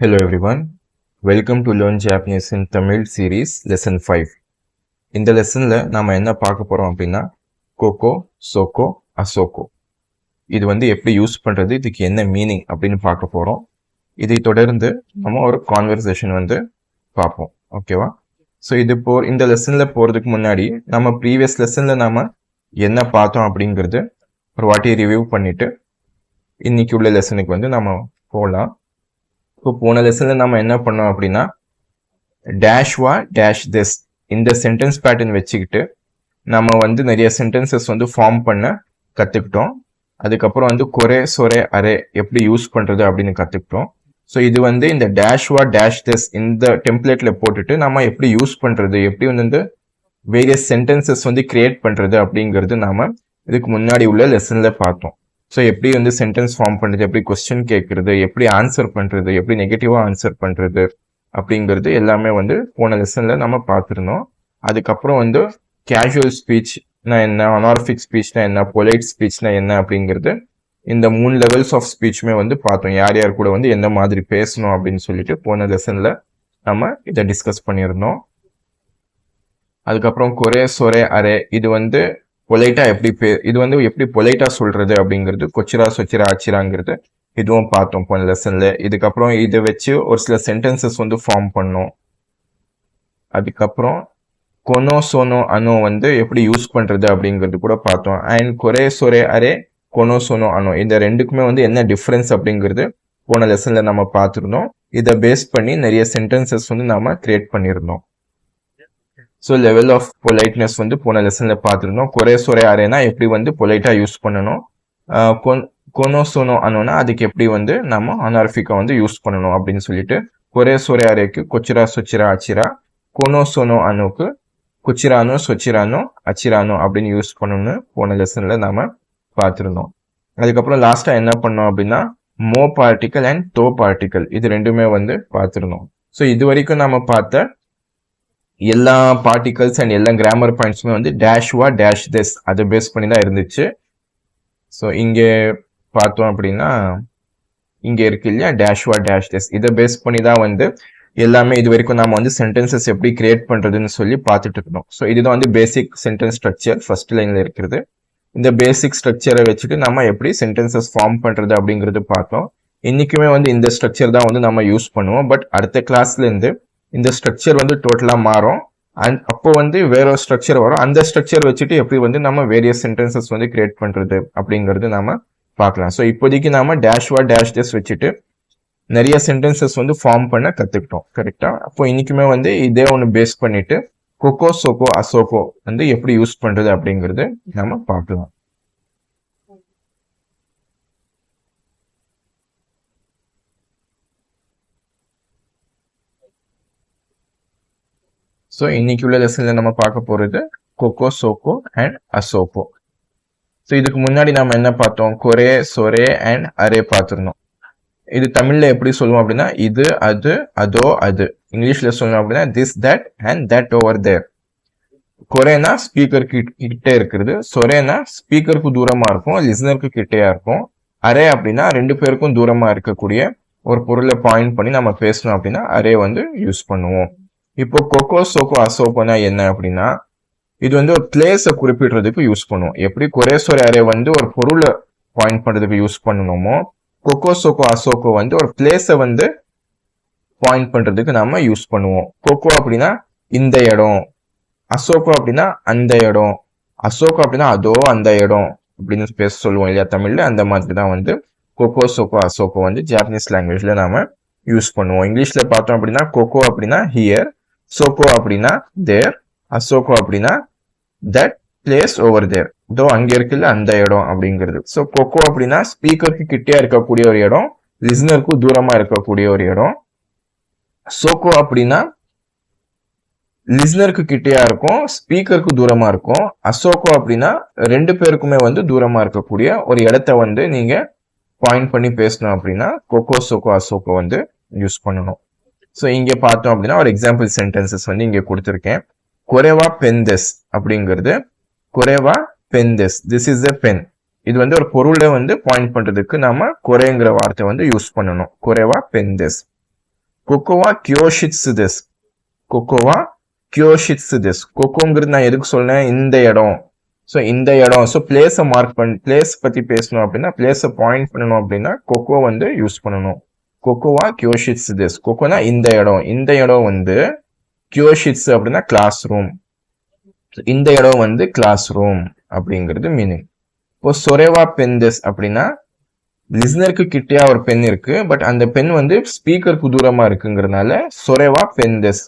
Hello everyone, welcome to Learn Japanese in Tamil series lesson 5. இந்த லெசன்ல நாம என்ன பார்க்க போறோம் அப்படின்னா கோகோ, சோகோ, அசோகோ. இது எப்படி யூஸ் பண்றது, இதுக்கு என்ன மீனிங் அப்படின்னு பார்க்க போறோம். இதை தொடர்ந்து நம்ம ஒரு கான்வர்சேஷன் பார்ப்போம். ஓகேவா? ஸோ இந்த லெசன்ல போறதுக்கு முன்னாடி நம்ம ப்ரீவியஸ் லெசன்ல நாம என்ன பார்த்தோம் அப்படிங்கிறது ஒரு வாட்டி ரிவ்யூ பண்ணிட்டு இன்னைக்கு உள்ள லெசனுக்கு நம்ம போகலாம். இப்போ போன லெசன்ல நம்ம என்ன பண்ணோம் அப்படின்னா டேஷ் வா டேஷ் திஸ் இந்த சென்டென்ஸ் பேட்டர்ன் வச்சுக்கிட்டு நம்ம நிறைய சென்டென்சஸ் ஃபார்ம் பண்ண கற்றுக்கிட்டோம். அதுக்கப்புறம் கொரே சொரே அரே எப்படி யூஸ் பண்ணுறது அப்படின்னு கற்றுக்கிட்டோம். ஸோ இது இந்த டேஷ் வா டேஷ் திஸ் இந்த டெம்ப்ளேட்டில் போட்டுட்டு நம்ம எப்படி யூஸ் பண்ணுறது, எப்படி வேரியஸ் சென்டென்சஸ் கிரியேட் பண்ணுறது அப்படிங்கிறது நாம் இதுக்கு முன்னாடி உள்ள லெசனில் பார்த்தோம். ஸோ எப்படி சென்டென்ஸ் ஃபார்ம் பண்ணுறது, எப்படி கொஸ்டின் கேட்குறது, எப்படி ஆன்சர் பண்ணுறது, எப்படி நெகட்டிவாக ஆன்சர் பண்ணுறது அப்படிங்கிறது எல்லாமே போன லெசனில் நம்ம பார்த்துருந்தோம். அதுக்கப்புறம் கேஷுவல் ஸ்பீச்னா என்ன, அனார்ஃபிக் ஸ்பீச்னா என்ன, பொலைட் ஸ்பீச்னா என்ன அப்படிங்கிறது இந்த 3 லெவல்ஸ் ஆஃப் ஸ்பீச்சுமே பார்த்தோம். யார் யார் கூட எந்த மாதிரி பேசணும் அப்படின்னு சொல்லிட்டு போன லெசனில் நம்ம இதை டிஸ்கஸ் பண்ணியிருந்தோம். அதுக்கப்புறம் கொரே சொரே அரே இது பொலைட்டா எப்படி இது எப்படி பொலைட்டா சொல்றது அப்படிங்கிறது, கொச்சிரா சொச்சிரா ஆச்சிராங்கிறது இதுவும் பார்த்தோம் போன லெசன்ல. இதுக்கப்புறம் இதை வச்சு ஒரு சில சென்டென்சஸ் ஃபார்ம் பண்ணோம். அதுக்கப்புறம் கொனோ சோனோ அனோ எப்படி யூஸ் பண்றது அப்படிங்கிறது கூட பார்த்தோம். அண்ட் கொரே சொரே அரே, கொனோ சோனோ அனோ இந்த ரெண்டுக்குமே என்ன டிஃபரன்ஸ் அப்படிங்கிறது போன லெசன்ல நம்ம பார்த்துருந்தோம். இதை பேஸ் பண்ணி நிறைய சென்டென்சஸ் நாம கிரியேட் பண்ணியிருந்தோம். ஸோ லெவல் ஆஃப் பொலைட்னஸ் போன லெசன்ல பார்த்துருந்தோம். கொரே சொரே அரேனா எப்படி பொலைட்டா யூஸ் பண்ணணும், கொனோ சோனோ அனோனா அதுக்கு எப்படி நம்ம அனார்ஃபிக்கா யூஸ் பண்ணணும் அப்படின்னு சொல்லிட்டு, கொரே சொரே அரேக்கு கொச்சிரா சொச்சிரா அச்சிரா, கொனோ சோனோ அனோக்கு குச்சிரானோ சொச்சிரானோ அச்சிரானோ அப்படின்னு யூஸ் பண்ணணும்னு போன லெசன்ல நாம பார்த்துருந்தோம். அதுக்கப்புறம் லாஸ்டா என்ன பண்ணோம் அப்படின்னா மோ பார்ட்டிக்கல் அண்ட் தோ பார்ட்டிக்கல் இது ரெண்டுமே பார்த்துருந்தோம். ஸோ இது வரைக்கும் நம்ம பார்த்த எல்லா பார்ட்டிகல்ஸ் அண்ட் எல்லா கிராமர் பாயிண்ட்ஸுமே டேஷ் வா டேஷ் திஸ் அதை பேஸ் பண்ணி தான் இருந்துச்சு. ஸோ இங்கே பார்த்தோம் அப்படின்னா இங்கே இருக்கு இல்லையா டேஷ் வா டேஷ் திஸ், இதை பேஸ் பண்ணி தான் எல்லாமே இது வரைக்கும் நாம சென்டென்சஸ் எப்படி கிரியேட் பண்றதுன்னு சொல்லி பார்த்துட்டு இருக்கோம். ஸோ இதுதான் பேசிக் சென்டென்ஸ் ஸ்ட்ரக்சர் ஃபர்ஸ்ட் லைன்ல இருக்கிறது. இந்த பேசிக் ஸ்ட்ரக்சரை வச்சுட்டு நம்ம எப்படி சென்டென்சஸ் ஃபார்ம் பண்றது அப்படிங்கிறது பார்த்தோம். இன்னைக்குமே இந்த ஸ்ட்ரக்சர் தான் நம்ம யூஸ் பண்ணுவோம். பட் அடுத்த கிளாஸ்ல இருந்து இந்த ஸ்ட்ரக்சர் டோட்டலா மாறும். அண்ட் அப்போ வேற ஒரு ஸ்ட்ரக்சர் வரும். அந்த ஸ்ட்ரக்சர் வச்சுட்டு எப்படி நம்ம வேரியஸ் சென்டென்சஸ் கிரியேட் பண்றது அப்படிங்கிறது நாம பார்க்கலாம். ஸோ இப்போதைக்கு நாம டேஷ் வா டேஷ் டேஸ் வச்சுட்டு நிறைய சென்டென்சஸ் ஃபார்ம் பண்ண கத்துக்கிட்டோம். கரெக்டா? அப்போ இன்னைக்குமே இதே ஒன்று பேஸ் பண்ணிட்டு கொக்கோ சோகோ அசோகோ எப்படி யூஸ் பண்றது அப்படிங்கிறது நாம பார்க்கலாம். ஸோ இன்னைக்கு உள்ள லெசன்ல நம்ம பார்க்க போறது கொக்கோ சோகோ அண்ட் அசோகோ. ஸோ இதுக்கு முன்னாடி நம்ம என்ன பார்த்தோம், கொரே சொரே அண்ட் அரே பார்த்துருந்தோம். இது தமிழ்ல எப்படி சொல்லுவோம் அப்படின்னா இது அது அதோ அது. இங்கிலீஷ்ல சொல்லணும் அப்படின்னா this that and that over there. கொரேனா ஸ்பீக்கர் கிட்ட இருக்கிறது, சொரேனா ஸ்பீக்கருக்கு தூரமா இருக்கும், லிசனருக்கு கிட்டையா இருக்கும். அரே அப்படின்னா 2 பேருக்கும் தூரமா இருக்கக்கூடிய ஒரு பொருளை பாயிண்ட் பண்ணி நம்ம பேசணும் அப்படின்னா அரே யூஸ் பண்ணுவோம். இப்போ கொக்கோ சோகோ அசோகோனா என்ன அப்படின்னா இது ஒரு பிளேஸை குறிப்பிடுறதுக்கு யூஸ் பண்ணுவோம். எப்படி கொரே சொரே அரே ஒரு பொருளை பாயிண்ட் பண்றதுக்கு யூஸ் பண்ணணுமோ, கொக்கோ சோகோ அசோகோ ஒரு பிளேஸை பாயிண்ட் பண்றதுக்கு நாம யூஸ் பண்ணுவோம். கொக்கோ அப்படின்னா இந்த இடம், அசோகோ அப்படின்னா அந்த இடம், அசோகோ அப்படின்னா அதோ அந்த இடம் அப்படின்னு பேச சொல்லுவோம் இல்லையா தமிழ்ல. அந்த மாதிரி தான் கொக்கோ சோகோ அசோகோ ஜாப்பனீஸ் லாங்குவேஜ்ல நாம யூஸ் பண்ணுவோம். இங்கிலீஷ்ல பார்த்தோம் அப்படின்னா கொக்கோ அப்படின்னா ஹியர், சோகோ அப்படின்னா தேர், அசோகோ அப்படின்னா தட் பிளேஸ் ஓவர் தேர், இதோ அங்க இருக்குல்ல அந்த இடம் அப்படிங்கிறது. ஸோ கொக்கோ அப்படின்னா ஸ்பீக்கருக்கு கிட்டே இருக்கக்கூடிய ஒரு இடம், லிசனருக்கு தூரமா இருக்கக்கூடிய ஒரு இடம். சோகோ அப்படின்னா லிசனருக்கு கிட்டேயா இருக்கும், ஸ்பீக்கருக்கு தூரமா இருக்கும். அசோகோ அப்படின்னா 2 பேருக்குமே தூரமா இருக்கக்கூடிய ஒரு இடத்த நீங்க பாயிண்ட் பண்ணி பேசணும் அப்படின்னா கொக்கோ சோகோ அசோகோ யூஸ் பண்ணணும். ஸோ இங்கே பார்த்தோம் அப்படின்னா ஒரு எக்ஸாம்பிள் சென்டென்சஸ் இங்கே கொடுத்துருக்கேன். கொரேவா பென்தெஸ் அப்படிங்கிறது, கொரேவா பென்தெஸ், திஸ் இஸ் த பென். இது ஒரு பொருளை பாயிண்ட் பண்றதுக்கு நாம கொரேங்கிற வார்த்தை யூஸ் பண்ணணும். கொரேவா பென்தெஸ். கொக்கோவா கியோஷிட்சு தெஸ். கொக்கோவா கியோஷிட்சு தெஸ். கொக்கோங்கிறது நான் எதுக்கு சொன்னேன், இந்த இடம். ஸோ இந்த இடம், ஸோ பிளேஸை மார்க் பண்ணி பிளேஸ் பற்றி பேசணும் அப்படின்னா, பிளேஸை பாயிண்ட் பண்ணணும் அப்படின்னா கொக்கோ வந்து யூஸ் பண்ணணும். கொக்கோவா கியோஷிட்சு தெஸ். கொக்கோனா இந்த இடம். இந்த இடம் வந்து கியோஷிட்சு அப்படின்னா கிளாஸ் ரூம். இந்த இடம் வந்து கிளாஸ் ரூம் அப்படிங்கிறது மீனிங். இப்போ சொரேவா பென் தெஸ் அப்படின்னா லிஸ்னருக்கு கிட்டேயா ஒரு பென் இருக்கு, பட் அந்த பென் வந்து ஸ்பீக்கருக்கு தூரமா இருக்குங்கிறதுனால சொரேவா பென் தெஸ்.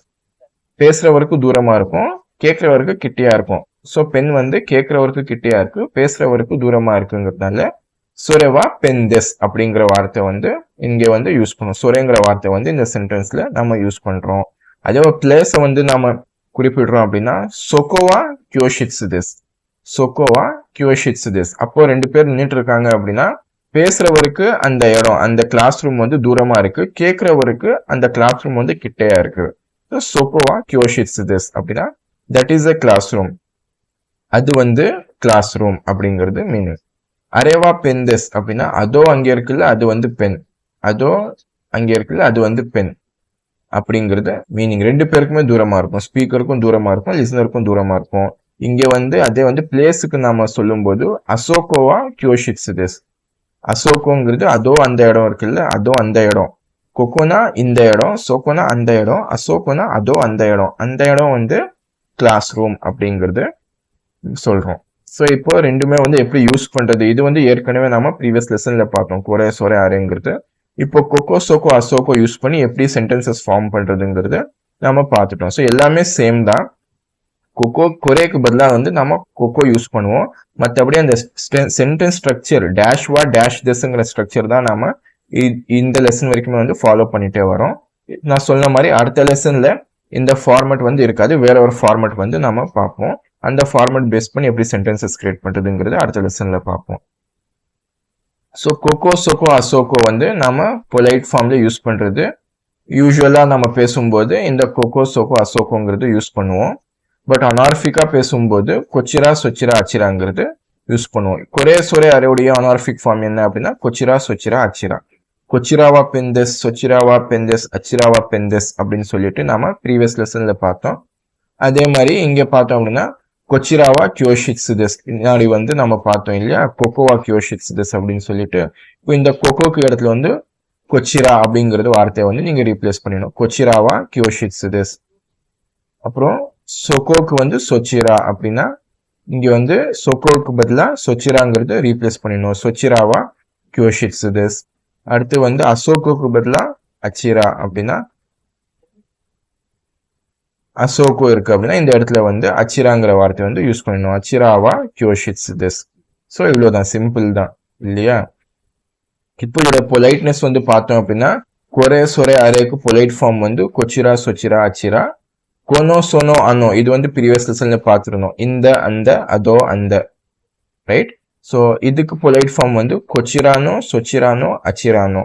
பேசுறவருக்கு தூரமா இருக்கும், கேட்கிறவருக்கு கிட்டேயா இருக்கும். ஸோ பென் வந்து கேட்கிறவருக்கு கிட்டேயா இருக்கு, பேசுறவருக்கு தூரமா இருக்குங்கிறதுனால சொரேவா பென் தெஸ் அப்படிங்கிற வார்த்தை வந்து இங்க வந்து யூஸ் பண்ணும். சொரேங்கிற வார்த்தை வந்து இந்த சென்டென்ஸ்ல நம்ம யூஸ் பண்றோம். அதே ஒரு பிளேஸை வந்து நாம குறிப்பிடுறோம் அப்படின்னா சொக்கோவா கியோஷிட்சு தெஸ். சொக்கோவா கியோஷிட்சு தெஸ். அப்போ ரெண்டு பேர் நின்றுட்டு இருக்காங்க அப்படின்னா பேசுறவருக்கு அந்த இடம், அந்த கிளாஸ் ரூம் வந்து தூரமா இருக்கு, கேட்கிறவருக்கு அந்த கிளாஸ் ரூம் வந்து கிட்டையா இருக்கு. சொக்கோவா கியோஷிட்சு தெஸ் அப்படின்னா that is a classroom, அது வந்து கிளாஸ் ரூம் அப்படிங்கிறது மீனிங். அரேவா பென் தெஸ் அப்படின்னா அதோ அங்கே இருக்குல்ல அது வந்து பென், அதோ அங்கே இருக்குல்ல அது வந்து பென் அப்படிங்கிறது மீனிங். ரெண்டு பேருக்குமே தூரமா இருக்கும், ஸ்பீக்கருக்கும் தூரமா இருக்கும், லிசனருக்கும் தூரமா இருக்கும். இங்க வந்து அதே வந்து பிளேஸுக்கு நாம சொல்லும் போது அசோகோவா கியோஷிட்சு தெஸ். அசோகோங்கிறது அதோ அந்த இடம் இருக்குல்ல, அதோ அந்த இடம். கொக்கோனா இந்த இடம், சோக்கோனா அந்த இடம், அசோகோனா அதோ அந்த இடம். அந்த இடம் வந்து கிளாஸ் ரூம் அப்படிங்கிறது சொல்றோம். ஸோ இப்போ ரெண்டுமே வந்து எப்படி யூஸ் பண்றது, இது வந்து ஏற்கனவே நம்ம ப்ரீவியஸ் லெசன்ல பார்த்தோம், கொரே சொரே அரேங்கிறது. இப்போ கொக்கோ சோக்கோ அசோகோ யூஸ் பண்ணி எப்படி சென்டென்சஸ் ஃபார்ம் பண்றதுங்கிறது நம்ம பார்த்துட்டோம். ஸோ எல்லாமே சேம் தான். கொக்கோ கொரேக்கு பதிலாக வந்து நம்ம கொக்கோ யூஸ் பண்ணுவோம். மற்றபடி அந்த சென்டென்ஸ் ஸ்ட்ரக்சர் டேஷ்வா டேஷ் திஸ்ங்கிற ஸ்ட்ரக்சர் தான் நாம இந்த லெசன் வரைக்குமே வந்து ஃபாலோ பண்ணிட்டே வரோம். நான் சொன்ன மாதிரி அடுத்த லெசன்ல இந்த ஃபார்மேட் வந்து இருக்காது, வேற ஒரு ஃபார்மேட் வந்து நம்ம பார்ப்போம். அந்த ஃபார்மேட் பேஸ் பண்ணி எப்படி சென்டென்சஸ் கிரியேட் பண்றதுங்கிறது அடுத்த லெசன்ல பார்ப்போம். ஸோ கொக்கோ சொக்கோ அசோகோ வந்து நம்ம பொலைட் ஃபார்ம்ல யூஸ் பண்றது. யூஸ்வலா நம்ம பேசும்போது இந்த கொக்கோ சொக்கோ அசோகோங்கிறது யூஸ் பண்ணுவோம். பட் அனார்பிக்கா பேசும்போது கொச்சிரா சொச்சிரா அச்சிராங்கிறது யூஸ் பண்ணுவோம். கொரே சொரே அரையுடைய அனார்பிக் ஃபார்ம் என்ன அப்படின்னா கொச்சிரா சொச்சிரா அச்சிரா. கொச்சிராவா பெந்தெஸ், சொச்சிராவா பெந்தெஸ், அச்சிராவா பெந்தெஸ் அப்படின்னு சொல்லிட்டு நாம ப்ரீவியஸ் லெசன்ல பார்த்தோம். அதே மாதிரி இங்க பார்த்தோம் அப்படின்னா கொச்சிராவா கியோஷிட்சு தெஸ் முன்னாடி வந்து நம்ம பார்த்தோம் இல்லையா, கொக்கோவா கியோஷிட்சு தெஸ் அப்படின்னு சொல்லிட்டு. இப்போ இந்த கொக்கோக்கு இடத்துல வந்து கொச்சிரா அப்படிங்கிறது வார்த்தையை வந்து நீங்க ரீப்ளேஸ் பண்ணிடணும். கொச்சிராவா கியோஷிட்சு தெஸ். அப்புறம் சொக்கோக்கு வந்து சொச்சிரா அப்படின்னா இங்க வந்து சொக்கோக்கு பதிலா சொச்சிராங்கிறது ரீப்ளேஸ் பண்ணிடணும். சொச்சிராவா கியோஷிட்சு தெஸ். அடுத்து வந்து அசோகோக்கு பதிலா அச்சிரா அப்படின்னா அசோகோ இருக்கு அப்படின்னா இந்த இடத்துல வந்து அச்சிராங்கிற வார்த்தை வந்து யூஸ் பண்ணணும். அச்சிராவா கியோஷிட்சு தெஸ். ஸோ இவ்வளவுதான், சிம்பிள் தான் இல்லையா. இப்போ இதோட பொலைட்னஸ் வந்து பார்த்தோம் அப்படின்னா கொரே சொரே அரேக்கு பொலைட் ஃபார்ம் வந்து கொச்சிரா சொச்சிரா அச்சிரா. கோனோ சோனோ அனோ இது வந்து ப்ரீவியஸ் லெசன்ல பார்த்துருந்தோம், இந்த அந்த அதோ அந்த, ரைட். ஸோ இதுக்கு பொலைட் ஃபார்ம் வந்து கொச்சிரானோ சொச்சிரானோ அச்சிரானோ.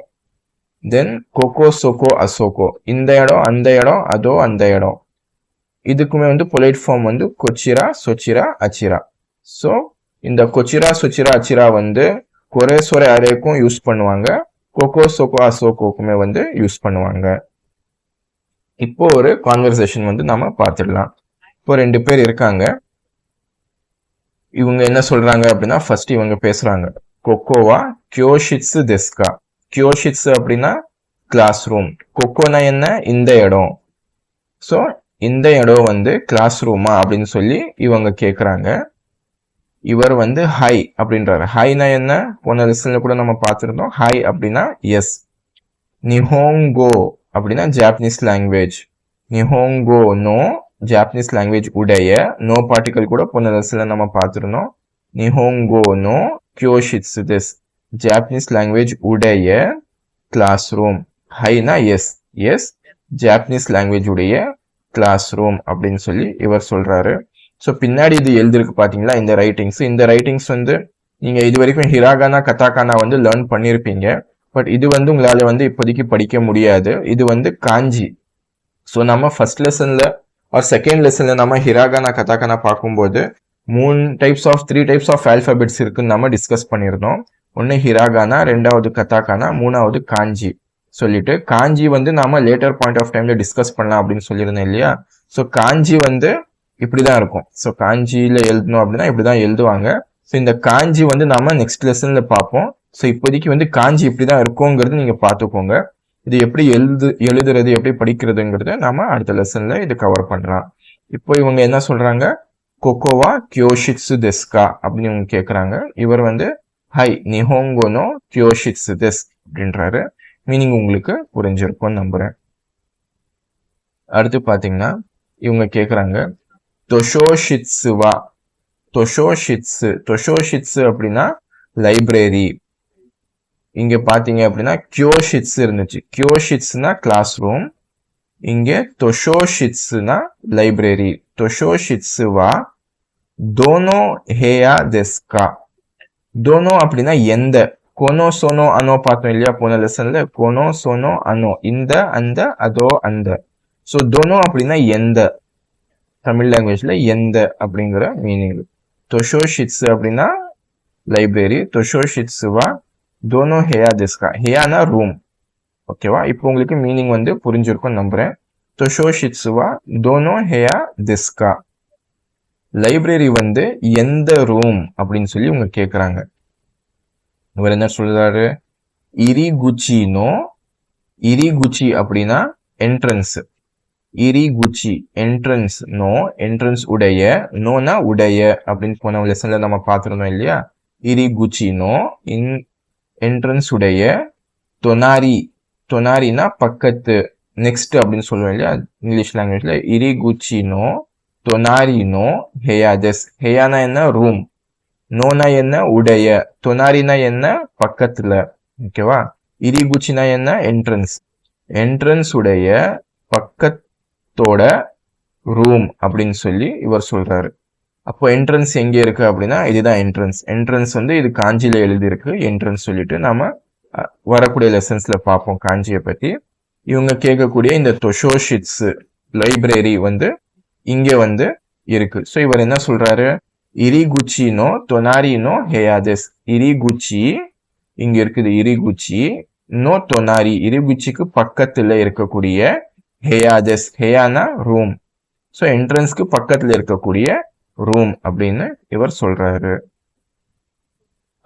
தென் கொக்கோ சொக்கோ அசோகோ, இந்த இடம் அந்த இடம் அதோ அந்த இடம். இதுக்குமே வந்து பொலைட் ஃபார்ம் வந்து கொச்சிரா சொச்சிரா அச்சிரா. ஸோ இந்த கொச்சிரா சொச்சிரா அச்சிரா வந்து கொரே சொரே அரேக்கும் யூஸ் பண்ணுவாங்க, கொக்கோ சொக்கோ அசோகோக்குமே வந்து யூஸ் பண்ணுவாங்க. இப்போ ஒரு கான்வர்சேஷன் வந்து நாம பார்த்துடலாம். இப்போ ரெண்டு பேர் இருக்காங்க, இவங்க என்ன சொல்றாங்க அப்படின்னா ஃபர்ஸ்ட் இவங்க பேசுறாங்க, கொக்கோவா கியோஷிட்சு தெஸ்கா. கியோஷிட்சு அப்படின்னா கிளாஸ் ரூம், கொக்கோனா என்ன இந்த இடம். ஸோ இந்த இடம் வந்து கிளாஸ் ரூமா அப்படின்னு சொல்லி இவங்க கேட்குறாங்க. இவர் வந்து ஹை அப்படின்றாரு. ஹைனா என்ன, போன லெசன்ல கூட நம்ம பார்த்துருந்தோம். ஹை அப்படின்னா எஸ். நிஹோங்கோ அப்படின்னா ஜாப்பனீஸ் லாங்குவேஜ். நிஹோங்கோ நோ, ஜாப்பனீஸ் லாங்குவேஜ் உடைய, நோ பார்ட்டிகல் கூட போன லெசன்ல நம்ம பார்த்துருந்தோம். நிஹோங்கோ நோ கியோஷிட்சு தெஸ், ஜாப்பனீஸ் லாங்குவேஜ் உடைய கிளாஸ் ரூம். ஹைனா எஸ், எஸ் ஜாப்பனீஸ் லாங்குவேஜ் உடைய கிளாஸ் ரூம் அப்படின்னு சொல்லி இவர் சொல்றாரு. ஸோ பின்னாடி இது எழுதிருக்கு பாத்தீங்களா இந்த ரைட்டிங்ஸ். இந்த ரைட்டிங்ஸ் வந்து நீங்க இது வரைக்கும் ஹிராகானா கதாகானா வந்து லேர்ன் பண்ணியிருப்பீங்க. பட் இது வந்து உங்களால வந்து இப்போதைக்கு படிக்க முடியாது, இது வந்து காஞ்சி. ஸோ நம்ம ஃபர்ஸ்ட் லெசன்ல ஆர் செகண்ட் லெசன்ல நம்ம ஹிராகானா கதாகானா பார்க்கும்போது 3 டைப்ஸ் ஆஃப் ஆல்பபெட்ஸ் இருக்குன்னு நம்ம டிஸ்கஸ் பண்ணியிருந்தோம். ஒன்று ஹிராகானா, ரெண்டாவது கதாகானா, மூணாவது காஞ்சி. சொல்லிட்டு காஞ்சி வந்து நாம லேட்டர் பாயிண்ட் ஆஃப் டைம்ல டிஸ்கஸ் பண்ணலாம் அப்படின்னு சொல்லியிருந்தேன் இல்லையா. ஸோ காஞ்சி வந்து இப்படிதான் இருக்கும். ஸோ காஞ்சியில எழுதணும் அப்படின்னா இப்படிதான் எழுதுவாங்க. ஸோ இந்த காஞ்சி வந்து நாம நெக்ஸ்ட் லெசன்ல பார்ப்போம். ஸோ இப்போதைக்கு வந்து காஞ்சி இப்படிதான் இருக்குங்கிறது நீங்க பார்த்துக்கோங்க. இது எப்படி எழுதுறது எப்படி படிக்கிறதுங்கிறத நாம அடுத்த லெசன்ல இது கவர் பண்றோம். இப்போ இவங்க என்ன சொல்றாங்க, கொக்கோவா கியோஷிட்சு டெஸ்கா அப்படின்னு இவங்க கேட்கறாங்க. இவர் வந்து ஹை நிஹோங்கோனோ கியோஷிட்சு டெஸ் அப்படின்றாரு. மீனிங் உங்களுக்கு புரிஞ்சிருக்கும்னு நம்புறேன். அடுத்து பாத்தீங்கன்னா இவங்க கேக்குறாங்க தொஷோஷிட்சுவா. தொஷோஷிட்சு அப்படின்னா லைப்ரரி. இங்க பாத்தீங்க அப்படின்னா கியோஷிட்ஸ் இருந்துச்சு. கியோஷிட்ஸ்னா கிளாஸ் ரூம், இங்க தொஷோஷிட்ஸ்னா லைப்ரரி. தொஷோஷிட்சுவா தோனோ ஹேயா டெஸ்கா. தோனோ அப்படின்னா எந்த. கோனோ சோனோ அனோ பார்த்தோம் இல்லையா போன லெசன்ல. கோனோ சோனோ அனோ இந்த அந்த அதோ அந்த. ஸோ தோனோ அப்படின்னா எந்த, தமிழ் லாங்குவேஜ்ல எந்த அப்படிங்கிற மீனிங். தொஷோஷிட்ஸ் அப்படின்னா லைப்ரரி. தொஷோஷிட்சுவா தோனோ ஹேயா டெஸ்கா. ஹேயானா ரூம். ஓகேவா, இப்போ உங்களுக்கு மீனிங் வந்து புரிஞ்சிருக்கும் நம்புறேன். தொஷோஷிட்சுவா தோனோ ஹேயா டெஸ்கா. லைப்ரரி வந்து எந்த ரூம் அப்படின்னு சொல்லி உங்க கேக்குறாங்க. இவர் என்ன சொல்றாரு, இரிகுச்சினோ. இரிகுச்சி அப்படின்னா என்ட்ரன்ஸ். இரிகுச்சி என்ட்ரன்ஸ். நோ என்ட்ரன்ஸ் உடைய. நோனா உடைய அப்படின்னு போன லெசன்ல நம்ம பார்த்திருந்தோம் இல்லையா. இரிகுச்சினோ என்ட்ரன்ஸ் உடைய. தொனாரி. தொனாரினா பக்கத்து, நெக்ஸ்ட் அப்படின்னு சொல்லுவோம் இல்லையா இங்கிலீஷ் லாங்குவேஜ்ல. இரிகுச்சினோ தொனாரினோ ஹேயா டெஸ். ஹேயானா என்ன, ரூம். நோனா என்ன, உடைய. தொனாரினா என்ன, பக்கத்துல. ஓகேவா. இரிகுச்சினா என்ன, என்ட்ரன்ஸ். என்ட்ரன்ஸ் உடைய பக்கத்தோட ரூம் அப்படின்னு சொல்லி இவர் சொல்றாரு. அப்போ என்ட்ரன்ஸ் எங்க இருக்கு அப்படின்னா இதுதான் என்ட்ரன்ஸ். என்ட்ரன்ஸ் வந்து இது காஞ்சியில எழுதியிருக்கு என்ட்ரன்ஸ் சொல்லிட்டு நாம வரக்கூடிய லெசன்ஸ்ல பார்ப்போம் காஞ்சியை பத்தி. இவங்க கேட்கக்கூடிய இந்த தொஷோஷிட்ஸ் லைப்ரரி வந்து இங்க வந்து இருக்கு. ஸோ இவர் என்ன சொல்றாரு, இரிகுச்சினோ தொனாரினோ ஹேயாதெஸ். இரிகுச்சி இங்க இருக்குது. இரிகுச்சி நோ தொனாரி. இரிகுச்சிக்கு பக்கத்துல இருக்கக்கூடிய ஹேயாதெஸ். ஹேயானா ரூம். ஸோ என்ட்ரன்ஸ்க்கு பக்கத்துல இருக்கக்கூடிய ரூம் அப்படின்னு இவர் சொல்றாரு.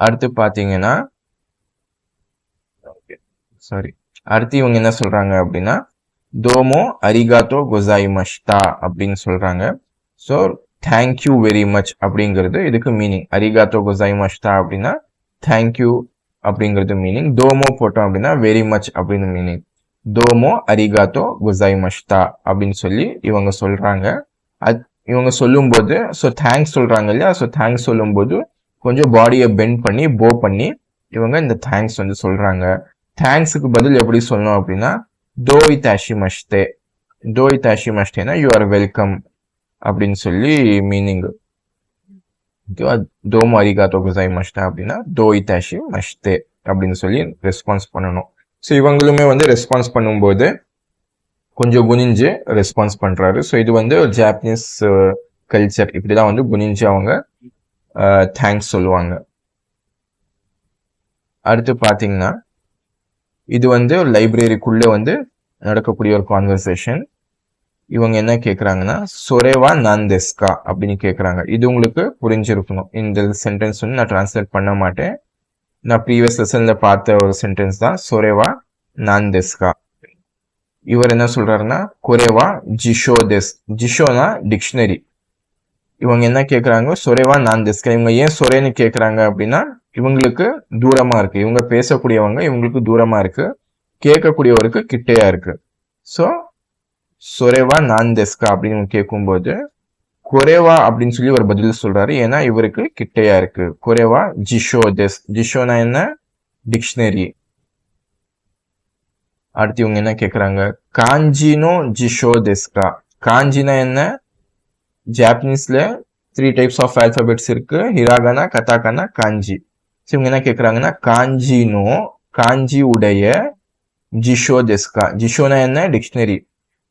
அடுத்து பாத்தீங்கன்னா அடுத்து இவங்க என்ன சொல்றாங்க அப்படின்னா தோமோ அரிகாத்தோ கொசாயிமஷ்டா அப்படின்னு சொல்றாங்க. ஸோ தேங்க்யூ வெரி மச் அப்படிங்கிறது இதுக்கு மீனிங். அரிகாத்தோ கொசாயிமஷ்டா அப்படின்னா தேங்க்யூ அப்படிங்கிறது மீனிங். தோமோ போட்டோம் அப்படின்னா வெரி மச் அப்படின்னு மீனிங். தோமோ அரிகாத்தோ கொசாயிமஷ்டா அப்படின்னு சொல்லி இவங்க சொல்றாங்க. இவங்க சொல்லும்போது ஸோ தேங்க்ஸ் சொல்றாங்க இல்லையா. ஸோ தேங்க்ஸ் சொல்லும்போது கொஞ்சம் பாடியை பெண்ட் பண்ணி போ பண்ணி இவங்க இந்த தேங்க்ஸ் வந்து சொல்றாங்க. தேங்க்ஸுக்கு பதில் எப்படி சொல்லணும் அப்படின்னா டோய் தாஷி மஷ்டே. டோய் தாஷி மஷ்டேனா யூ ஆர் வெல்கம் அப்படின்னு சொல்லி மீனிங். ஓகேவா. தோமோ அரிகாத்தோ கொசாயிமஷ்டா அப்படின்னா டோய் தாஷி மஷ்டே அப்படின்னு சொல்லி ரெஸ்பான்ஸ் பண்ணணும். ஸோ இவங்களுமே வந்து ரெஸ்பான்ஸ் பண்ணும்போது கொஞ்சம் குனிஞ்சு ரெஸ்பான்ஸ் பண்றாரு. ஸோ இது வந்து ஒரு ஜாப்பனீஸ் கல்ச்சர். இப்படிதான் வந்து குனிஞ்சு அவங்க தேங்க்ஸ் சொல்லுவாங்க. அடுத்து பாத்தீங்கன்னா இது வந்து ஒரு லைப்ரரிக்குள்ள வந்து நடக்கக்கூடிய ஒரு கான்வர்சேஷன். இவங்க என்ன கேக்குறாங்கன்னா சொரேவா நான்தெஸ்கா அப்படின்னு கேக்குறாங்க. இது உங்களுக்கு புரிஞ்சிருக்கணும். இந்த சென்டென்ஸ் வந்து நான் டிரான்ஸ்லேட் பண்ண மாட்டேன். நான் ப்ரீவியஸ் லெசன்ல பார்த்த ஒரு சென்டென்ஸ் தான் சொரேவா நான்தெஸ்கா. இவர் என்ன சொல்றாருன்னா கொரேவா ஜிஷோ டெஸ். ஜிஷோனா டிக்ஷனரி. இவங்க என்ன கேக்குறாங்க, சொரேவா நான்தெஸ்கா. இவங்க ஏன் சொரேன்னு கேக்குறாங்க அப்படின்னா இவங்களுக்கு தூரமா இருக்கு. இவங்க பேசக்கூடியவங்க இவங்களுக்கு தூரமா இருக்கு, கேட்கக்கூடியவருக்கு கிட்டையா இருக்கு. ஸோ சொரேவா நான்தெஸ்கா அப்படின்னு கேட்கும்போது கொரேவா அப்படின்னு சொல்லி ஒரு பதில் சொல்றாரு. ஏன்னா இவருக்கு கிட்டையா இருக்கு. கொரேவா ஜிஷோ டெஸ். ஜிஷோனா என்ன, டிக்ஷனரி. அடுத்து இவங்க என்ன கேக்குறாங்க, காஞ்சினோ ஜிஷோ டெஸ்கா. காஞ்சினா என்ன, ஜாப்பனீஸ்ல 3 டைப்ஸ் ஆஃப் ஆல்பபெட்ஸ் இருக்கு. ஹிராகனா, கதாகனா, காஞ்சி. இவங்க என்ன கேக்குறாங்கன்னா காஞ்சினோ காஞ்சி உடைய ஜிஷோ டெஸ்கா. ஜிஷோனா என்ன, டிக்ஷனரி.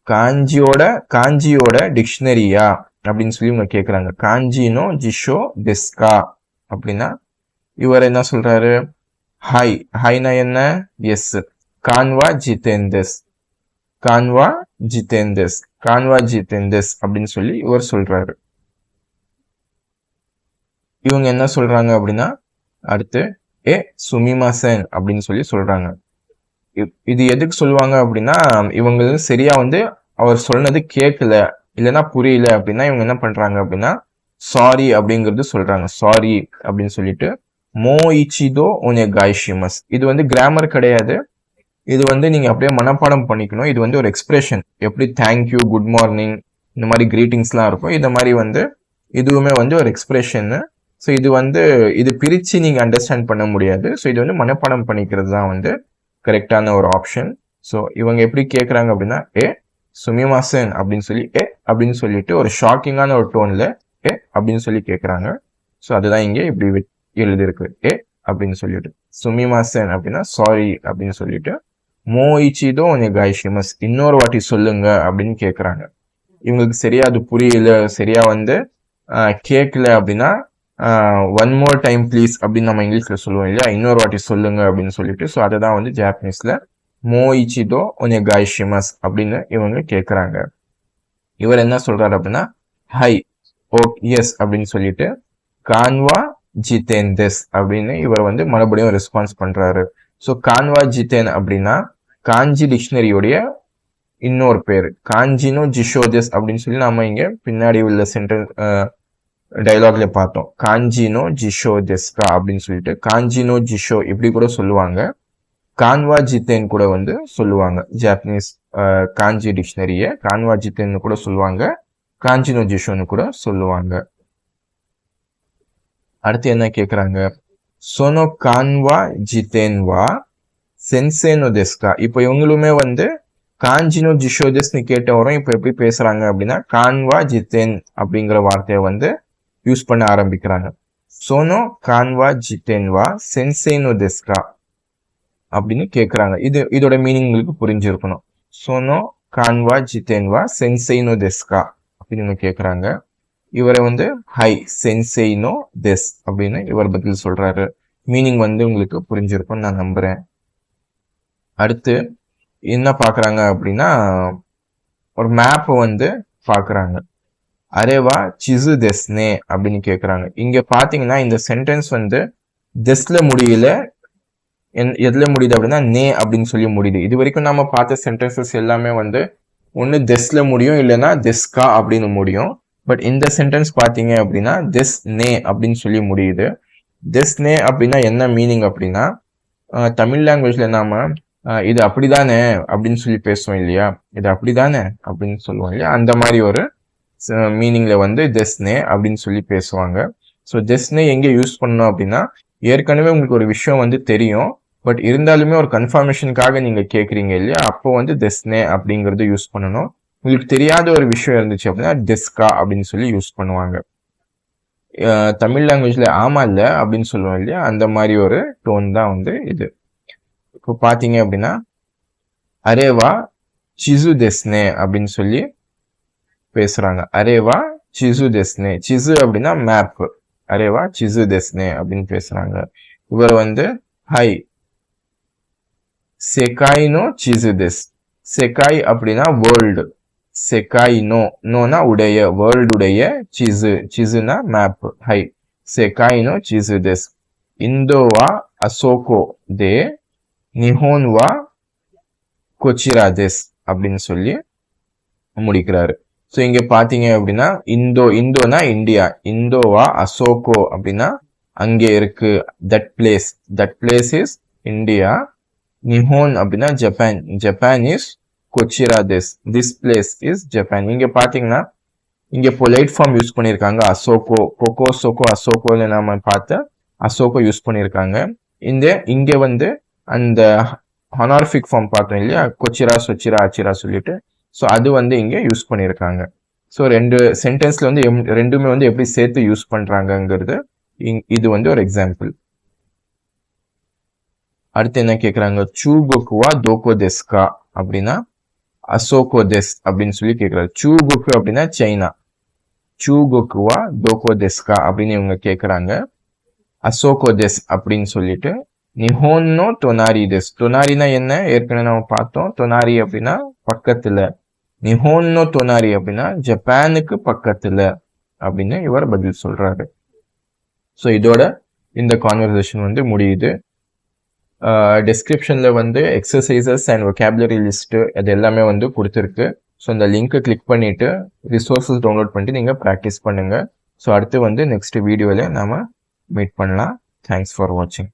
காஞ்சியோட டிக்ஷனரியா அப்படின்னு சொல்லி இவங்க கேக்குறாங்க. காஞ்சினோ ஜிஷோ டெஸ்கா அப்படின்னா இவர் என்ன சொல்றாரு, ஹாய். ஹாய்னா என்ன, எஸ். கான்வா ஜிதேந்தஸ், கான்வா ஜிதேந்தஸ், கான்வா ஜிதேந்தஸ் அப்படின்னு சொல்லி இவர் சொல்றாரு. இவங்க என்ன சொல்றாங்க அப்படின்னா அடுத்து ஏ சுமிமாசன் அப்படின்னு சொல்லி சொல்றாங்க. இது எதுக்கு சொல்லுவாங்க அப்படின்னா இவங்க சரியா வந்து அவர் சொன்னது கேட்கல இல்லைன்னா புரியல அப்படின்னா இவங்க என்ன பண்றாங்க அப்படின்னா சாரி அப்படிங்கிறது சொல்றாங்க. சாரி அப்படின்னு சொல்லிட்டு மோயிச்சிதோ ஒனேகாய்ஷிமஸ். இது வந்து கிராமர் கிடையாது, இது வந்து நீங்க அப்படியே மனப்பாடம் பண்ணிக்கணும். இது வந்து ஒரு எக்ஸ்பிரஷன், எப்படி தேங்க்யூ, குட் மார்னிங் இந்த மாதிரி கிரீட்டிங்ஸ்லாம் இருக்கும். இந்த மாதிரி வந்து இதுவுமே வந்து ஒரு எக்ஸ்பிரஷன். ஸோ இது வந்து இது பிரித்து நீங்கள் அண்டர்ஸ்டாண்ட் பண்ண முடியாது. ஸோ இது வந்து மனப்பாடம் பண்ணிக்கிறது தான் வந்து கரெக்டான ஒரு ஆப்ஷன். ஸோ இவங்க எப்படி கேட்குறாங்க அப்படின்னா ஏ சுமிமாசன் அப்படின்னு சொல்லி ஏ அப்படின்னு சொல்லிட்டு ஒரு ஷாக்கிங்கான ஒரு டோனில் ஏ அப்படின்னு சொல்லி கேட்குறாங்க. ஸோ அதுதான் இங்கே இப்படி எழுதியிருக்கு ஏ அப்படின்னு சொல்லிட்டு. சுமிமாசன் அப்படின்னா சாரி அப்படின்னு சொல்லிட்டு மோயிச்சிதோ ஒனேகாய்ஷிமஸ் இன்னொரு வாட்டி சொல்லுங்க அப்படின்னு கேட்குறாங்க. இவங்களுக்கு சரியா அது புரியல, சரியா வந்து கேட்கல அப்படின்னா ஒன் மோர் டைம் ப்ளீஸ் அப்படின்னு நம்ம இங்கிலீஷில் சொல்லுவோம் இல்லையா, இன்னொரு வாட்டி சொல்லுங்க அப்படின்னு சொல்லிட்டு. ஸோ அதை தான் வந்து ஜாப்பனீஸில் மோயிச்சிதோ ஒனேகாய்ஷிமஸ் அப்படின்னு இவங்க கேட்குறாங்க. இவர் என்ன சொல்றாரு அப்படின்னா ஹை ஓ எஸ் அப்படின்னு சொல்லிட்டு கான்வா ஜிதேந்தஸ் அப்படின்னு இவர் வந்து மறுபடியும் ரெஸ்பான்ஸ் பண்றாரு. ஸோ கான்வா ஜிதேன் அப்படின்னா காஞ்சி டிக்ஷனரியோடைய இன்னொரு பேர். காஞ்சினோ ஜிஷோதெஸ் அப்படின்னு சொல்லி நாம இங்க பின்னாடி உள்ள சென்டென்ஸ் டைலாக்ல பார்த்தோம். காஞ்சினோ ஜிஷோதெஸ்கா அப்படின்னு சொல்லிட்டு காஞ்சினோ ஜிஷோ இப்படி கூட சொல்லுவாங்க. கான்வா ஜிதேன் கூட வந்து சொல்லுவாங்க. ஜாப்பனீஸ் காஞ்சி டிக்ஷனரிய கான்வா ஜிதேன் கூட சொல்லுவாங்க, காஞ்சினோ ஜிஷோன்னு கூட சொல்லுவாங்க. அடுத்து என்ன கேக்குறாங்க, சோனோ கான்வா ஜிதேன்வா சென்சேனோ டெஸ்கா. இப்போ இவங்களுமே வந்து காஞ்சினோ ஜிஷோதெஸ்னு கேட்ட வரும். இப்போ எப்படி பேசுறாங்க அப்படின்னா கான்வா ஜிதேன் அப்படிங்கிற வார்த்தையை வந்து யூஸ் பண்ண ஆரம்பிக்கிறாங்க. சோனோ கான்வா ஜிதேன்வா சென்சேனோ டெஸ்கா அப்படின்னு கேட்குறாங்க. இதோட மீனிங் உங்களுக்கு புரிஞ்சிருக்கணும். சோனோ கான்வா ஜிதேன்வா சென்செய்னோ டெஸ்கா அப்படின்னு கேட்குறாங்க. இவரை வந்து ஹை சென்செய்னோ டெஸ் அப்படின்னு இவர் பதில் சொல்றாரு. மீனிங் வந்து உங்களுக்கு புரிஞ்சிருக்கும்னு நான் நம்புறேன். அடுத்து என்ன பார்க்குறாங்க அப்படின்னா ஒரு மேப் வந்து பார்க்குறாங்க. அரேவா சிசு டெஸ்னே அப்படின்னு கேட்குறாங்க. இங்க பார்த்தீங்கன்னா இந்த சென்டென்ஸ் வந்து டெஸ்ல முடியல, எதுல முடியுது அப்படின்னா நே அப்படின்னு சொல்லி முடியுது. இது வரைக்கும் நம்ம பார்த்த சென்டென்சஸ் எல்லாமே வந்து ஒன்று டெஸ்ல முடியும் இல்லைன்னா டெஸ்கா அப்படின்னு முடியும். பட் இந்த சென்டென்ஸ் பார்த்தீங்க அப்படின்னா டெஸ் நே அப்படின்னு சொல்லி முடியுது. டெஸ் நே அப்படின்னா என்ன மீனிங் அப்படின்னா தமிழ் லாங்குவேஜ்ல நாம இது அப்படிதானே அப்படின்னு சொல்லி பேசுவோம் இல்லையா, இது அப்படிதானே அப்படின்னு சொல்லுவோம் இல்லையா, அந்த மாதிரி ஒரு மீனிங்ல வந்து டெஸ்னே அப்படின்னு சொல்லி பேசுவாங்க. ஸோ டெஸ்னே எங்கே யூஸ் பண்ணணும் அப்படின்னா ஏற்கனவே உங்களுக்கு ஒரு விஷயம் வந்து தெரியும், பட் இருந்தாலுமே ஒரு கன்ஃபர்மேஷனுக்காக நீங்க கேட்குறீங்க இல்லையா, அப்போ வந்து டெஸ்னே அப்படிங்கிறது யூஸ் பண்ணணும். உங்களுக்கு தெரியாத ஒரு விஷயம் இருந்துச்சு அப்படின்னா டெஸ்கா அப்படின்னு சொல்லி யூஸ் பண்ணுவாங்க. தமிழ் லாங்குவேஜ்ல ஆமா இல்லை அப்படின்னு சொல்லுவோம் இல்லையா, அந்த மாதிரி ஒரு டோன் தான் வந்து இது. இப்போ பார்த்தீங்க அப்படின்னா அரேவா சிசு டெஸ்னே அப்படின்னு சொல்லி பேசுறாங்க. அரேவா சிசு டெஸ்னே, சிசு அப்படின்னா மேப், அரேவா சிசு டெஸ்னே அப்படின்னு பேசுறாங்க. இவர் வந்து ஹை செகாய் நோ சிசு டெஸ். செகாய் அப்படின்னா வேர்ல்டு, செகாய் நோ, நோனா உடைய, வேர்ல்டுடைய, சிசு, சிசுனா மேப், ஹை செகாய் நோ சிசு டெஸ். இந்தோவா அசோகோ தே நிஹோன்வா கொச்சிரா டெஸ் அப்படின்னு சொல்லி முடிக்கிறாரு. ஸோ இங்க பாத்தீங்க அப்படின்னா இந்தோனா இந்தியா, இந்தோவா அசோகோ அப்படின்னா அங்கே இருக்கு, தட் பிளேஸ் இஸ் இந்தியா. நிஹோன் அப்படின்னா ஜப்பான், ஜப்பான் இஸ் கொச்சிரா திஸ் பிளேஸ் இஸ் ஜப்பான். இங்க பாத்தீங்கன்னா இங்க பொலைட் ஃபார்ம் யூஸ் பண்ணியிருக்காங்க, அசோகோ, கொக்கோ சோகோ அசோகோன்னு நாம பார்த்த அசோகோ யூஸ் பண்ணியிருக்காங்க. இங்க வந்து அந்த ஹானார்ஃபிக் ஃபார்ம் பார்த்தோம் இல்லையா, கொச்சிரா சொச்சிரா அச்சிரா சொல்லிட்டு, ஸோ அது வந்து இங்க யூஸ் பண்ணியிருக்காங்க. ஸோ ரெண்டு சென்டென்ஸ்ல வந்து ரெண்டுமே வந்து எப்படி சேர்த்து யூஸ் பண்றாங்கிறது இது வந்து ஒரு எக்ஸாம்பிள். அடுத்து என்ன கேட்குறாங்க, சூகோக்குவா தோகோ டெஸ்கா அப்படின்னா அசோகோ டெஸ் அப்படின்னு சொல்லி கேட்குறாரு. சூகோக்கு அப்படின்னா சைனா, சூகோக்குவா தோகோ டெஸ்கா அப்படின்னு இவங்க கேட்குறாங்க. அசோகோ டெஸ் அப்படின்னு சொல்லிட்டு நிஹோன்னோ தொனாரி டெஸ். தொனாரினா என்ன ஏற்கனவே நம்ம பார்த்தோம். தொனாரி அப்படின்னா பக்கத்துல. நிஹோன்னோ தொனாரி அப்படின்னா ஜப்பானுக்கு பக்கத்துல அப்படின்னு இவர் பதில் சொல்றாரு. ஸோ இதோட இந்த கான்வர்சேஷன் வந்து முடியுது. டிஸ்கிரிப்ஷனில் வந்து எக்ஸசைசஸ் அண்ட் ஒகேபுலரி லிஸ்ட்டு அது எல்லாமே வந்து கொடுத்துருக்கு. ஸோ இந்த லிங்க்கை கிளிக் பண்ணிவிட்டு ரிசோர்ஸஸ் டவுன்லோட் பண்ணிட்டு நீங்கள் ப்ராக்டிஸ் பண்ணுங்கள். ஸோ அடுத்து வந்து நெக்ஸ்ட் வீடியோவில் நாம் மீட் பண்ணலாம். தேங்க்ஸ் ஃபார் வாட்சிங்.